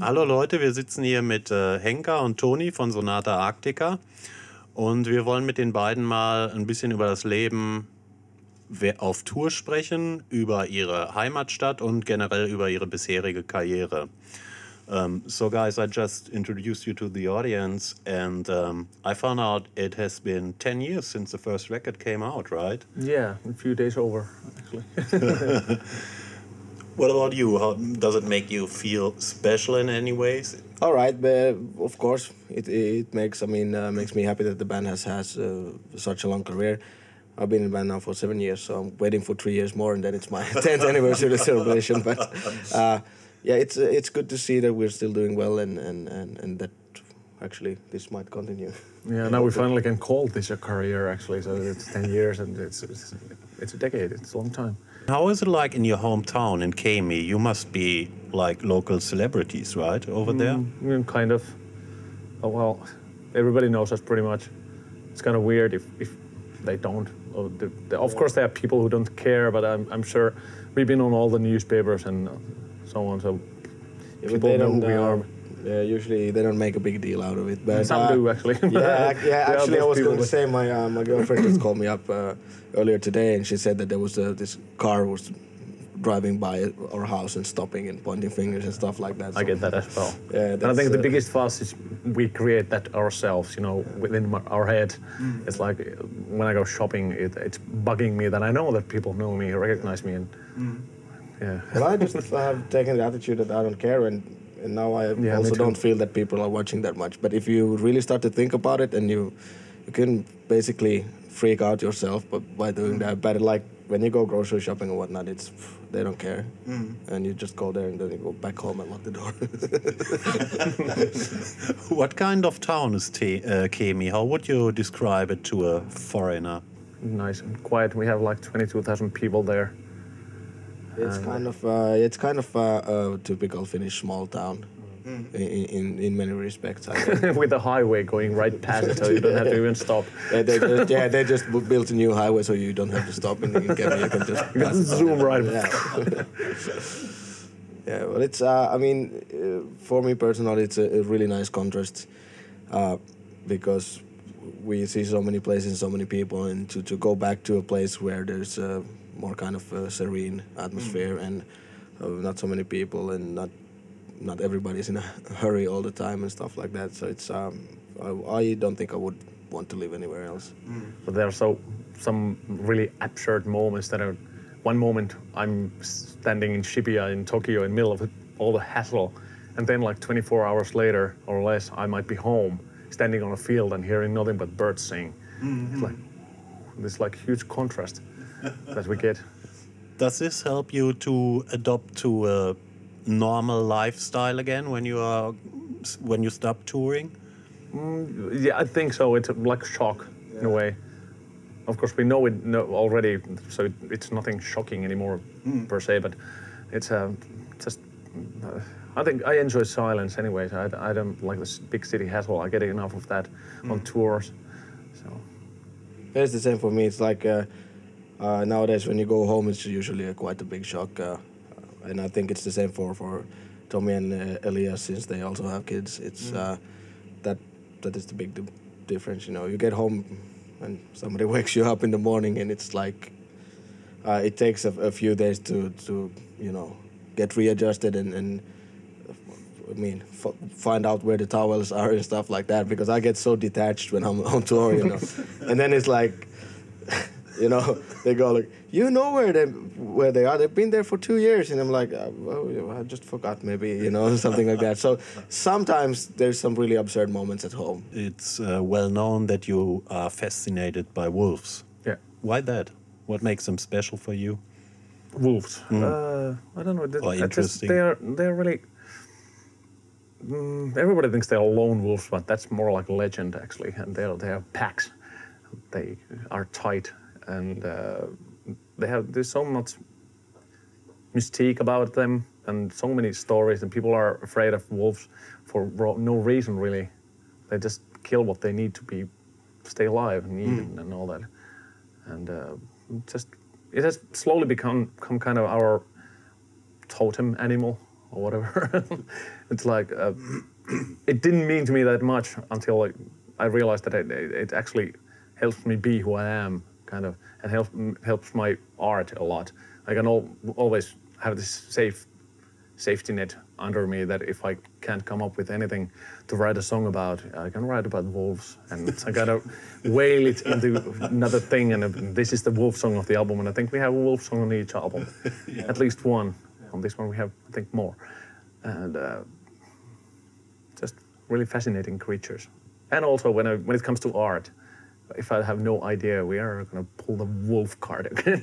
Hallo Leute, wir sitzen hier mit Henkka und Toni von SONATA ARCTICA und wir wollen mit den beiden mal ein bisschen über das Leben auf Tour sprechen, über ihre Heimatstadt und generell über ihre bisherige Karriere. So guys, I just introduced you to the audience and I found out it has been 10 years since the first record came out, right? Yeah, a few days over, actually. What about you? How does it make you feel special in any ways? All right, but of course, it makes makes me happy that the band has such a long career. I've been in the band now for 7 years, so I'm waiting for 3 years more, and then it's my 10th anniversary celebration. But yeah, it's good to see that we're still doing well, and that actually this might continue. Yeah, now we finally can call this a career, actually. So it's 10 years, and it's a decade. It's a long time. How is it like in your hometown in Kemi? You must be like local celebrities, right, over there? Kind of. Oh, well, everybody knows us pretty much. It's kind of weird if they don't. Of course, there are people who don't care, but I'm sure we've been on all the newspapers and so on. So people know who we are. Yeah, usually they don't make a big deal out of it, but some do actually. Yeah. Actually, I was going to say my girlfriend just called me up earlier today, and she said that there was this car was driving by our house and stopping and pointing fingers and stuff like that. So, I get that as well. Yeah, and I think the biggest fuss is we create that ourselves, within our head. It's like when I go shopping, it's bugging me that I know that people know me, recognize me, and yeah. Well, I just have taken the attitude that I don't care, and now I also don't feel that people are watching that much. But if you really start to think about it, and you can basically freak out yourself by doing that. But like when you go grocery shopping and whatnot, they don't care, and you just go there and then you go back home and lock the door. What kind of town is Kemi? How would you describe it to a foreigner? Nice and quiet. We have like 22,000 people there. It's kind of a typical Finnish small town in many respects. With a highway going right past it, so you don't have to even stop. They just built a new highway, so you don't have to stop, and you can just zoom right. Yeah, well, it's for me personally, it's a really nice contrast because we see so many places, so many people, and to go back to a place where there's more kind of a serene atmosphere and not so many people, and not everybody's in a hurry all the time and stuff like that. So it's I don't think I would want to live anywhere else. But there are some really absurd moments that are. One moment I'm standing in Shibuya in Tokyo in the middle of all the hassle, and then like 24 hours later or less, I might be home, standing on a field and hearing nothing but birds sing. It's like this huge contrast that we get. Does this help you to adopt to a normal lifestyle again when you stop touring? Yeah, I think so. It's like a shock in a way. Of course, we know it already, so it's nothing shocking anymore per se. But it's just. I think I enjoy silence anyway. I don't like this big city hassle. I get enough of that on tours. So. It's the same for me. It's like nowadays when you go home, it's usually quite a big shock. And I think it's the same for Tommy and Elias, since they also have kids. It's that is the big difference. You get home and somebody wakes you up in the morning, and it's like it takes a few days to get readjusted and find out where the towels are and stuff like that, because I get so detached when I'm on tour, and then it's like. They go like, where they are. They've been there for 2 years, and I'm like, I just forgot, maybe, something like that. So sometimes there's some really absurd moments at home. It's well known that you are fascinated by wolves. Yeah. Why that? What makes them special for you? Wolves. I don't know. Or interesting. They're really. Everybody thinks they're lone wolves, but that's more like a legend actually. And they are packs. They are tight. And there's so much mystique about them, and so many stories, and people are afraid of wolves for no reason really. They just kill what they need to stay alive and eat and all that. And it has slowly become kind of our totem animal or whatever. It's like, it didn't mean to me that much until like, I realized that it actually helps me be who I am, kind of, and helps my art a lot. I can always have this safety net under me that if I can't come up with anything to write a song about, I can write about wolves, and I gotta whale it into another thing, and this is the wolf song of the album, and I think we have a wolf song on each album, at least one. On this one we have, I think, more, and just really fascinating creatures. And also when it comes to art, if I have no idea, we are gonna pull the wolf card again.